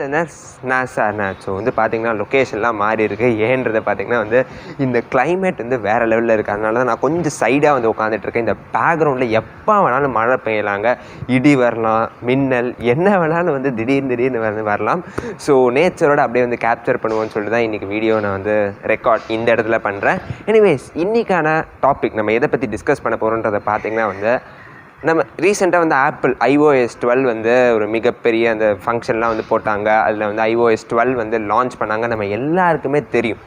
Listeners, நான் Saranath. So வந்து பார்த்தீங்கன்னா லொக்கேஷன்லாம் மாறி இருக்குது. ஏன்றதை பார்த்தீங்கன்னா வந்து இந்த கிளைமேட் வந்து வேறு லெவலில் இருக்குது. அதனால தான் நான் கொஞ்சம் சைடாக வந்து உட்காந்துட்ருக்கேன். இந்த பேக்ரவுண்டில் எப்போ வேணாலும் மழை பெய்யலாங்க, இடி வரலாம், மின்னல் என்ன வேணாலும் வந்து திடீர்னு வரலாம். ஸோ நேச்சரோட அப்படியே வந்து கேப்சர் பண்ணுவோன்னு சொல்லிட்டு தான் இன்றைக்கி வீடியோ நான் வந்து ரெக்கார்ட் இந்த இடத்துல பண்ணுறேன். எனிவேஸ், இன்றைக்கான டாபிக் நம்ம எதை பற்றி டிஸ்கஸ் பண்ண போகிறோன்றதை பார்த்தீங்கன்னா வந்து நம்ம ரீசெண்டாக வந்து ஆப்பிள் iOS 12 வந்து ஒரு மிகப்பெரிய அந்த ஃபங்க்ஷன்லாம் வந்து போட்டாங்க. அதில் வந்து iOS 12 வந்து லான்ச் பண்ணாங்க. நம்ம எல்லாருக்குமே தெரியும்.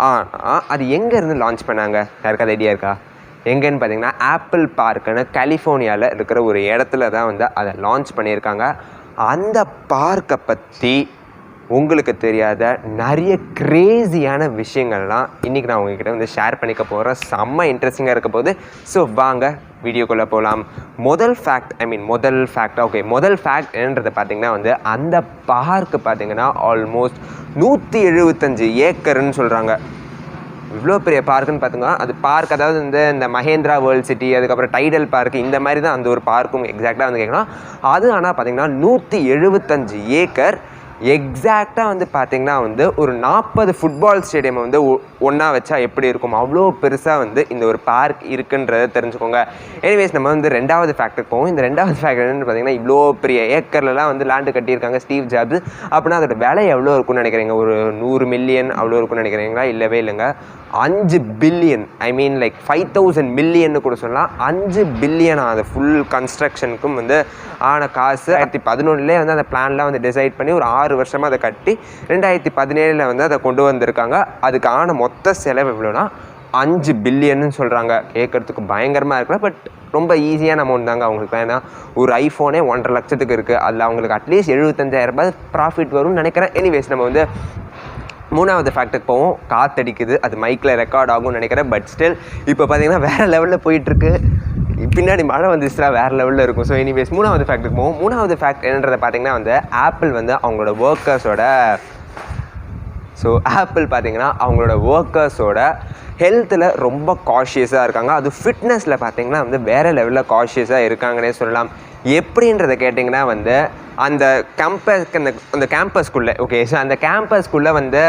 ஆனால் அது எங்கேருந்து லான்ச் பண்ணாங்க? யாருக்காவது ஐடியா இருக்கா? எங்கேன்னு பார்த்தீங்கன்னா ஆப்பிள் பார்க்குன்னு கலிஃபோர்னியாவில் இருக்கிற ஒரு இடத்துல தான் வந்து அதை லான்ச் பண்ணியிருக்காங்க. அந்த பார்க்கை பற்றி உங்களுக்கு தெரியாத நிறைய க்ரேஸியான விஷயங்கள்லாம் இன்றைக்கி நான் உங்ககிட்ட வந்து ஷேர் பண்ணிக்க போகிறேன். செம்ம இன்ட்ரெஸ்டிங்காக இருக்க போகுது. ஸோ வாங்க வீடியோக்குள்ளே போகலாம். முதல் ஃபேக்ட் என்னன்றதை பார்த்தீங்கன்னா வந்து அந்த பார்க்கு பார்த்தீங்கன்னா ஆல்மோஸ்ட் 175 ஏக்கர்னு சொல்கிறாங்க. இவ்வளோ பெரிய பார்க்குன்னு பார்த்துங்க. அது பார்க், அதாவது வந்து இந்த மஹேந்திரா வேர்ல்ட் சிட்டி, அதுக்கப்புறம் டைடல் பார்க், இந்த மாதிரி தான் அந்த ஒரு பார்க்கும் எக்ஸாக்டாக வந்து கேட்கணும். அது ஆனால் பார்த்திங்கன்னா 175 ஏக்கர். எக்ஸாக்டாக வந்து பார்த்திங்கன்னா வந்து ஒரு 40 ஃபுட்பால் ஸ்டேடியம் வந்து ஒன்றா வச்சா எப்படி இருக்கும், அவ்வளோ பெருசாக வந்து இந்த ஒரு பார்க் இருக்குன்றதை தெரிஞ்சுக்கோங்க. எனிவேஸ், நம்ம வந்து ரெண்டாவது ஃபேக்டருக்கு போவோம். இந்த ரெண்டாவது ஃபேக்டர் என்னென்னு பார்த்தீங்கன்னா, இவ்வளோ பெரிய ஏக்கர்லாம் வந்து லேண்டு கட்டியிருக்காங்க ஸ்டீவ் ஜாப்ஸ். அப்படின்னா அதோட விலை எவ்வளோ இருக்குன்னு நினைக்கிறீங்க? ஒரு 100 மில்லியன் அவ்வளோ இருக்குன்னு நினைக்கிறீங்களா? இல்லவே இல்லைங்க, 5 பில்லியன், ஐ மீன் லைக் 5000 மில்லியன்னு கூட சொல்லலாம். 5 பில்லியன் அந்த ஃபுல் கன்ஸ்ட்ரக்ஷனுக்கும் வந்து ஆன காசு. 2011 வந்து அந்த பிளான்லாம் வந்து டிசைட் பண்ணி ஒரு 6 வருஷமாக அதை கட்டி 2017 வந்து அதை கொண்டு வந்திருக்காங்க. அதுக்கான மொத்த செலவு எவ்வளோனா 5 பில்லியன்னு சொல்கிறாங்க. கேட்குறதுக்கு பயங்கரமாக இருக்கலாம், பட் ரொம்ப ஈஸியான அமௌண்ட் தாங்க அவங்களுக்கு. ஏன்னா ஒரு ஐஃபோனே 1.5 லட்சத்துக்கு இருக்குது. அதில் அவங்களுக்கு அட்லீஸ்ட் 75,000 ரூபாய் ப்ராஃபிட் வரும்னு நினைக்கிறேன். எனிவேஸ், நம்ம வந்து மூணாவது ஃபேக்டருக்கு போவோம். காற்றடிக்குது, அது மைக்கில் ரெக்கார்ட் ஆகும்னு நினைக்கிறேன். பட் ஸ்டில் இப்போ பார்த்தீங்கன்னா வேறு லெவலில் போயிட்டுருக்கு. பின்னாடி மழை வந்துச்சுன்னா வேறு லெவலில் இருக்கும். ஸோ எனிவேஸ், மூணாவது ஃபேக்டருக்கு போவோம். மூணாவது ஃபேக்ட் என்னன்றதை பார்த்தீங்கன்னா வந்து ஆப்பிள் வந்து அவங்களோட ஒர்க்கர்ஸோட ஹெல்த்தில் ரொம்ப காஷியஸாக இருக்காங்க. அது ஃபிட்னஸில் பார்த்தீங்கன்னா வந்து வேறு லெவலில் காஷியஸாக இருக்காங்கன்னே சொல்லலாம். எப்படின்றத கேட்டிங்கன்னா வந்து அந்த கேம்பஸ்க்குள்ளே ஸோ அந்த கேம்பஸ்க்குள்ளே வந்து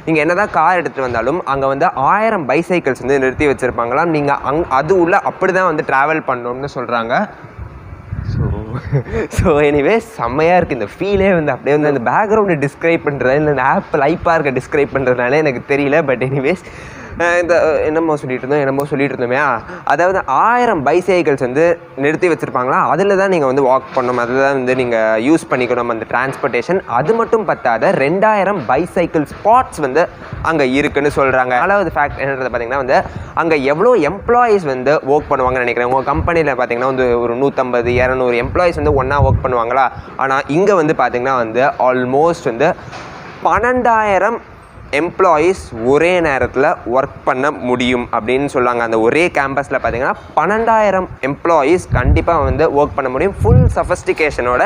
நீங்கள் என்ன தான் கார் எடுத்துகிட்டு வந்தாலும் அங்கே வந்து 1000 பைசைக்கிள்ஸ் வந்து நிறுத்தி வச்சுருப்பாங்களாம். நீங்கள் அது உள்ள அப்படி தான் வந்து ட்ராவல் பண்ணணும்னு சொல்கிறாங்க. ஸோ எனிவேஸ், செம்மையாக இருக்குது இந்த ஃபீலே. வந்து அப்படியே வந்து அந்த பேக்ரவுண்டை டிஸ்கிரைப் பண்ணுறது, இல்லை இந்த ஆப்பிள் iPark டிஸ்கிரைப் பண்ணுறதுனால எனக்கு தெரியல. பட் எனிவேஸ், இந்த என்னமோ சொல்லிட்டு இருந்தோமே, அதாவது 1000 பைசைக்கிள்ஸ் வந்து நிறுத்தி வச்சுருப்பாங்களா, அதில் தான் நீங்கள் வந்து வாக் பண்ணணும், அதில் தான் வந்து நீங்கள் யூஸ் பண்ணிக்கணும் அந்த டிரான்ஸ்போர்ட்டேஷன். அது மட்டும் பத்தாத 2000 பைசைக்கிள் ஸ்பாட்ஸ் வந்து அங்கே இருக்குன்னு சொல்கிறாங்க. 4வது ஃபேக்ட் என்னன்றது பார்த்தீங்கன்னா வந்து அங்கே எவ்வளோ எம்ப்ளாயீஸ் வந்து ஒர்க் பண்ணுவாங்கன்னு நினைக்கிறேன். உங்கள் கம்பெனியில் பார்த்தீங்கன்னா வந்து ஒரு 150-200 எம்ப்ளாயீஸ் வந்து ஒன்றா ஒர்க் பண்ணுவாங்களா. ஆனால் இங்கே வந்து பார்த்தீங்கன்னா வந்து ஆல்மோஸ்ட் வந்து 12,000 எம்ப்ளாயீஸ் ஒரே நேரத்தில் ஒர்க் பண்ண முடியும் அப்படின்னு சொல்லுவாங்க. அந்த ஒரே கேம்பஸில் பார்த்தீங்கன்னா 12,000 எம்ப்ளாயீஸ் கண்டிப்பாக வந்து ஒர்க் பண்ண முடியும். ஃபுல் சஃபஸ்டிகேஷனோட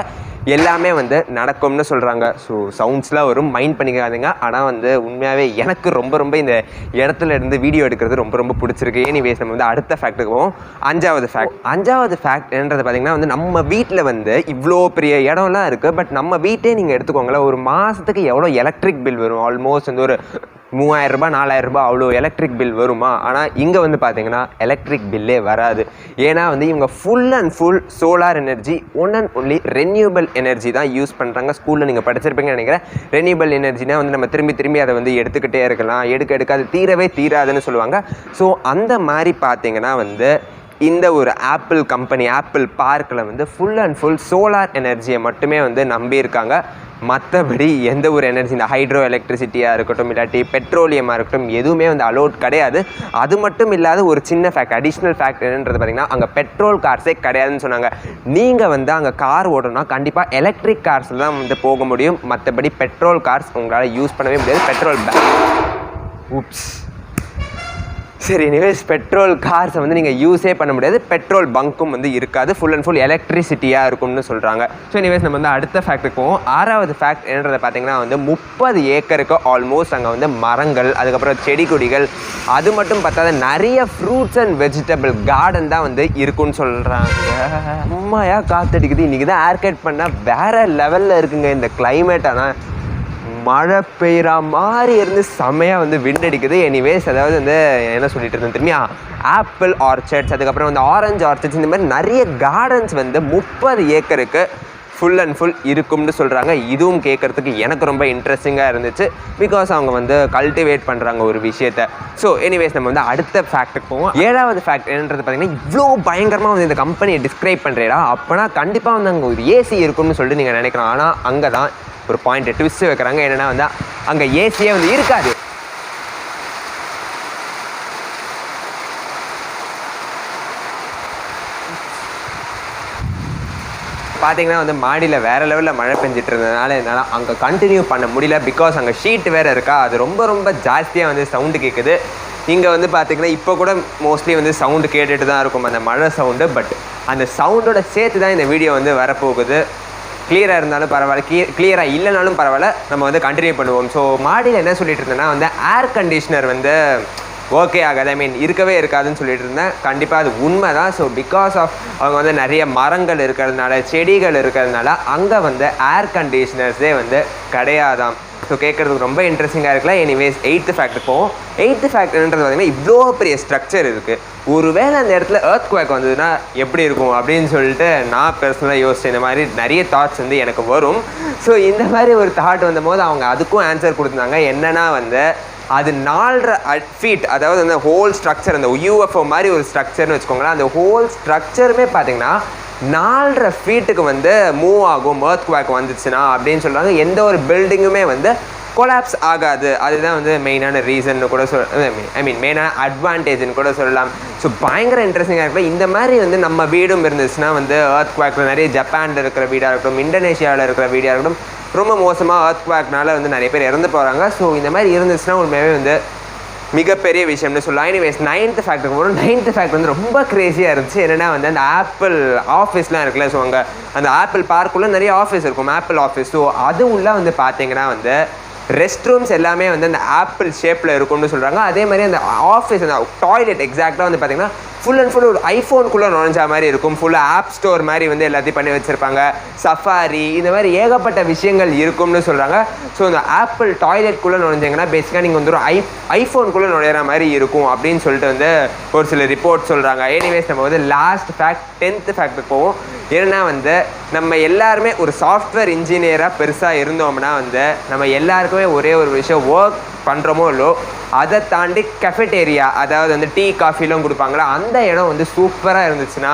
எல்லாமே வந்து நடக்கும்னு சொல்கிறாங்க. ஸோ சவுண்ட்ஸ்லாம் வரும், மைண்ட் பண்ணிக்காதீங்க. ஆனால் வந்து உண்மையாகவே எனக்கு ரொம்ப இந்த இடத்துல இருந்து வீடியோ எடுக்கிறது ரொம்ப பிடிச்சிருக்கு. எனிவேஸ், நம்ம வந்து அடுத்த ஃபேக்ட்டுக்கு போவோம். அஞ்சாவது ஃபேக்ட் என்னன்றது பார்த்தீங்கன்னா வந்து நம்ம வீட்டில் வந்து இவ்வளோ பெரிய இடம்லாம் இருக்குது. பட் நம்ம வீட்டே நீங்கள் எடுத்துக்கோங்களேன், ஒரு மாதத்துக்கு எவ்வளோ எலக்ட்ரிக் பில் வரும்? ஆல்மோஸ்ட் வந்து ஒரு 3000 ரூபாய் 4000 ரூபாய் அவ்வளோ எலக்ட்ரிக் பில் வருமா? ஆனால் இங்கே வந்து பார்த்தீங்கன்னா எலக்ட்ரிக் பில்லே வராது. ஏன்னா வந்து இவங்க full and full solar energy, one and only renewable energy தான் யூஸ் பண்ணுறாங்க. ஸ்கூலில் நீங்கள் படிச்சிருப்பீங்கன்னு நினைக்கிறேன். ரெனியூபிள் எனர்ஜினா வந்து நம்ம திரும்பி அதை வந்து எடுத்துக்கிட்டே இருக்கலாம், எடுக்க அது தீரவே தீராதுன்னு சொல்லுவாங்க. ஸோ அந்த மாதிரி பார்த்தீங்கன்னா வந்து இந்த ஒரு ஆப்பிள் பார்க்கில் வந்து ஃபுல் அண்ட் ஃபுல் சோலார் எனர்ஜியை மட்டுமே வந்து நம்பியிருக்காங்க. மற்றபடி எந்த ஒரு எனர்ஜி, இந்த ஹைட்ரோ எலக்ட்ரிசிட்டியாக இருக்கட்டும், இல்லாட்டி பெட்ரோலியமாக இருக்கட்டும், எதுவுமே வந்து அலோட் கிடையாது. அது மட்டும் இல்லாத ஒரு சின்ன ஃபேக்ட், அடிஷ்னல் ஃபேக்ட் என்னன்றது பார்த்திங்கன்னா, அங்கே பெட்ரோல் கார்ஸே கிடையாதுன்னு சொன்னாங்க. நீங்கள் வந்து அங்கே கார் ஓடணும்னா கண்டிப்பாக எலக்ட்ரிக் கார்ஸில் தான் வந்து போக முடியும். மற்றபடி பெட்ரோல் கார்ஸ் உங்களால் யூஸ் பண்ணவே முடியாது. சரி, எனிவேஸ், பெட்ரோல் கார்ஸை வந்து நீங்கள் யூஸே பண்ண முடியாது. பெட்ரோல் பங்க்கும் வந்து இருக்காது. ஃபுல் அண்ட் ஃபுல் எலக்ட்ரிசிட்டியாக இருக்கும்னு சொல்கிறாங்க. ஸோ எனிவேஸ், நம்ம வந்து அடுத்த ஃபேக்ட்டுக்கு போவோம். 6வது ஃபேக்ட் என்னன்றதை பார்த்தீங்கன்னா வந்து 30 ஏக்கருக்கு ஆல்மோஸ்ட் அங்கே வந்து மரங்கள், அதுக்கப்புறம் செடி கொடிகள், அது மட்டும் பார்த்தாத நிறைய ஃப்ரூட்ஸ் அண்ட் வெஜிடபிள் கார்டன் தான் வந்து இருக்குன்னு சொல்கிறாங்க. உண்மையாக காற்றடிக்குது. இன்றைக்கி தான் ஏர் கட் பண்ணால் வேறு லெவலில் இருக்குங்க இந்த கிளைமேட். ஆனால் மழை பெய்கிற மாதிரி இருந்து செம்மையாக வந்து விண்ட் அடிக்குது. எனிவேஸ் அதாவது வந்து என்ன சொல்லிட்டு இருந்தேன் தெரியுமா, ஆப்பிள் ஆர்ச்சர்ட்ஸ், அதுக்கப்புறம் வந்து ஆரஞ்சு ஆர்ச்சர்ட்ஸ், இந்த மாதிரி நிறைய கார்டன்ஸ் வந்து 30 ஏக்கருக்கு ஃபுல் அண்ட் ஃபுல் இருக்கும்னு சொல்கிறாங்க. இதுவும் கேட்குறதுக்கு எனக்கு ரொம்ப இன்ட்ரெஸ்டிங்காக இருந்துச்சு. பிகாஸ் அவங்க வந்து கல்டிவேட் பண்ணுறாங்க ஒரு விஷயத்தை. ஸோ எனிவேஸ் நம்ம வந்து அடுத்த ஃபேக்ட்டுக்கு போவோம். 7வது ஃபேக்ட் என்னன்றது பார்த்தீங்கன்னா, இவ்வளோ பயங்கரமாக வந்து இந்த கம்பெனியை டிஸ்கிரைப் பண்ணுறேடா, அப்போனா கண்டிப்பாக வந்து அங்கே ஒரு ஏசி இருக்கும்னு சொல்லிட்டு நீங்கள் நினைக்கலாம். ஆனால் அங்கே தான் ஒரு பாயிண்ட் ட்விஸ்ட் வைக்கிறாங்க. என்னென்னா வந்து அங்கே ஏசியே வந்து இருக்காது. பார்த்தீங்கன்னா வந்து மாடியில் வேறு லெவலில் மழை பெஞ்சிட்டு இருந்ததுனால என்னால் அங்கே கண்டினியூ பண்ண முடியல. பிகாஸ் அங்கே ஷீட் வேறு இருக்கா, அது ரொம்ப ரொம்ப ஜாஸ்தியாக வந்து சவுண்டு கேட்குது. இங்கே வந்து பார்த்திங்கன்னா இப்போ கூட மோஸ்ட்லி வந்து சவுண்டு கேட்டுட்டு தான் இருக்கும், அந்த மழை சவுண்டு. பட் அந்த சவுண்டோட சேர்த்து தான் இந்த வீடியோ வந்து வரப்போகுது. கிளியராக இருந்தாலும் பரவாயில்ல, கிளியராக இல்லைனாலும் பரவாயில்ல, நம்ம வந்து கண்டினியூ பண்ணுவோம். ஸோ மாடியில் என்ன சொல்லிட்டு இருந்தேன்னா வந்து ஏர் கண்டிஷ்னர் வந்து ஓகே ஆகாது, ஐ மீன் இருக்கவே இருக்காதுன்னு சொல்லிட்டு இருந்தேன். கண்டிப்பாக அது உண்மை தான். ஸோ பிகாஸ் ஆஃப் அவங்க வந்து நிறைய மரங்கள் இருக்கிறதுனால, செடிகள் இருக்கிறதுனால அங்கே வந்து ஏர் கண்டிஷ்னர்ஸே வந்து கிடையாதாம். ஸோ கேட்குறதுக்கு ரொம்ப இன்ட்ரெஸ்டிங்காக இருக்குல்ல. எனிவேஸ் 8th ஃபேக்ட் போவோம். 8th ஃபேக்ட்ன்றது பார்த்திங்கன்னா, இவ்வளோ பெரிய ஸ்ட்ரக்சர் இருக்குது, ஒருவேளை அந்த இடத்துல எர்த்குவேக் வந்ததுன்னா எப்படி இருக்கும் அப்படின்னு சொல்லிட்டு நான் பர்சனலாக யோசிச்சேன். இந்த மாதிரி நிறைய தாட்ஸ் வந்து எனக்கு வரும். ஸோ இந்த மாதிரி ஒரு தாட் வந்தபோது அவங்க அதுக்கும் ஆன்சர் கொடுத்துருந்தாங்க. என்னென்னா வந்து அது 4.5 feet, அதாவது அந்த ஹோல் ஸ்ட்ரக்சர், அந்த யூஎஃப்ஓ மாதிரி ஒரு ஸ்ட்ரக்சர்னு வச்சுக்கோங்களேன். அந்த ஹோல் ஸ்ட்ரக்சருமே பார்த்தீங்கன்னா 4.5 feet வந்து மூவ் ஆகும் எர்த்குவேக் வந்துச்சுன்னா அப்படின்னு சொல்கிறாங்க. எந்த ஒரு பில்டிங்குமே வந்து கொலாப்ஸ் ஆகாது. அதுதான் வந்து மெயினான ரீசன் கூட மெயினான அட்வான்டேஜ்னு கூட சொல்லலாம். ஸோ பயங்கர இன்ட்ரெஸ்டிங்காக இருக்குது. இந்த மாதிரி வந்து நம்ம வீடும் இருந்துச்சுன்னா வந்து எர்த்குவேக்கில் நிறைய ஜப்பானில் இருக்கிற வீடாக இருக்கட்டும், இந்தோனேஷியாவில் இருக்கிற வீடாக இருக்கட்டும், ரொம்ப மோசமாக எர்த்குவேக்னால வந்து நிறைய பேர் இறந்து போகிறாங்க. ஸோ இந்த மாதிரி இருந்துச்சுன்னா உண்மையாகவே வந்து மிகப்பெரிய விஷயம்னு சொல்லலாம். எனிவேஸ் 9th ஃபேக்ட்டுக்கு போகிறோம். 9th ஃபேக்ட் வந்து ரொம்ப க்ரேஸியாக இருந்துச்சு. என்னென்னா வந்து அந்த ஆப்பிள் ஆஃபீஸ்லாம் இருக்குல்ல, ஸோ அங்கே அந்த ஆப்பிள் பார்க்குள்ளே நிறைய ஆஃபீஸ் இருக்கும், ஆப்பிள் ஆஃபீஸ். ஸோ அது உள்ள வந்து பார்த்தீங்கன்னா வந்து ரெஸ்ட் ரூம்ஸ் எல்லாமே வந்து அந்த ஆப்பிள் ஷேப்பில் இருக்கும்னு சொல்கிறாங்க. அதே மாதிரி அந்த ஆஃபீஸ், அந்த டாய்லெட் எக்ஸாக்டாக வந்து பார்த்திங்கன்னா ஃபுல் அண்ட் ஃபுல் ஒரு ஐஃபோனுக்குள்ளே நுழைஞ்சா மாதிரி இருக்கும். ஃபுல்லாக ஆப் ஸ்டோர் மாதிரி வந்து எல்லாத்தையும் பண்ணி வச்சுருப்பாங்க. சஃபாரி, இந்த மாதிரி ஏகப்பட்ட விஷயங்கள் இருக்கும்னு சொல்கிறாங்க. ஸோ இந்த ஆப்பிள் டாய்லெட்குள்ளே நுழைஞ்சிங்கன்னா பேசிக்காக நீங்கள் வந்து ஒரு ஐஃபோனுக்குள்ளே நுழையிற மாதிரி இருக்கும் அப்படின்னு சொல்லிட்டு வந்து ஒரு சில ரிப்போர்ட் சொல்கிறாங்க. எனிவேஸ் நம்ம வந்து லாஸ்ட் ஃபேக்ட் 10th ஃபேக்ட்டுக்கு போவோம். ஏன்னா வந்து நம்ம எல்லாருமே ஒரு சாஃப்ட்வேர் இன்ஜினியராக பெருசாக இருந்தோம்னா வந்து நம்ம எல்லாருக்குமே ஒரே ஒரு விஷயம், ஒர்க் பண்ணுறோமோ இல்லோ அதை தாண்டி கெஃபெட்டேரியா, அதாவது வந்து டீ காஃபிலாம் கொடுப்பாங்களா, அந்த இடம் வந்து சூப்பராக இருந்துச்சுன்னா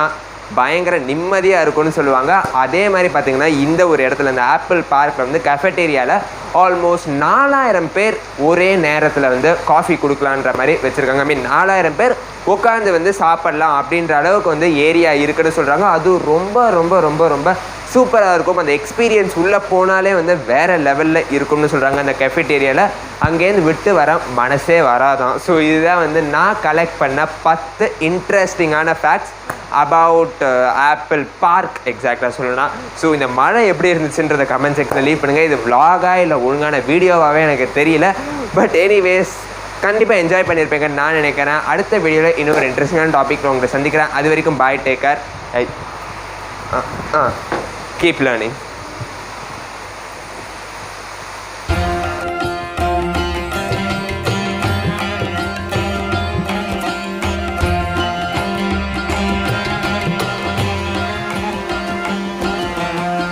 பயங்கர நிம்மதியாக இருக்கும்னு சொல்லுவாங்க. அதே மாதிரி பார்த்திங்கன்னா இந்த ஒரு இடத்துல, இந்த ஆப்பிள் பார்க்கில் வந்து கெஃபெட்டேரியாவில் ஆல்மோஸ்ட் 4000 பேர் ஒரே நேரத்தில் வந்து காஃபி கொடுக்கலான்ற மாதிரி வச்சுருக்காங்க. ஐ மீன் 4000 பேர் உட்காந்து வந்து சாப்பிட்லாம் அப்படின்ற அளவுக்கு வந்து ஏரியா இருக்குன்னு சொல்கிறாங்க. அது ரொம்ப ரொம்ப ரொம்ப ரொம்ப சூப்பராக இருக்கும். அந்த எக்ஸ்பீரியன்ஸ் உள்ளே போனாலே வந்து வேறு லெவலில் இருக்கும்னு சொல்கிறாங்க அந்த கெஃபெட்டேரியாவில். அங்கேருந்து விட்டு வர மனசே வராதான். ஸோ இதுதான் வந்து நான் கலெக்ட் பண்ண 10 இன்ட்ரெஸ்டிங்கான ஃபேக்ட்ஸ் அபவுட் ஆப்பிள் பார்க் எக்ஸாக்டாக சொல்லலாம். ஸோ இந்த மழை எப்படி இருந்துச்சுன்றத கமெண்ட் செக்ஷனில் லீவ் பண்ணுங்கள். இது விலாகாக இல்லை ஒழுங்கான வீடியோவாகவே எனக்கு தெரியல. பட் எனிவேஸ் கண்டிப்பாக என்ஜாய் பண்ணியிருப்பேங்கன்னு நான் நினைக்கிறேன். அடுத்த வீடியோவில் இன்னொரு இன்ட்ரெஸ்டிங்கான டாபிக் உங்களை சந்திக்கிறேன். அது வரைக்கும் பாய், டேக் கேர், கீப் லேர்னிங்.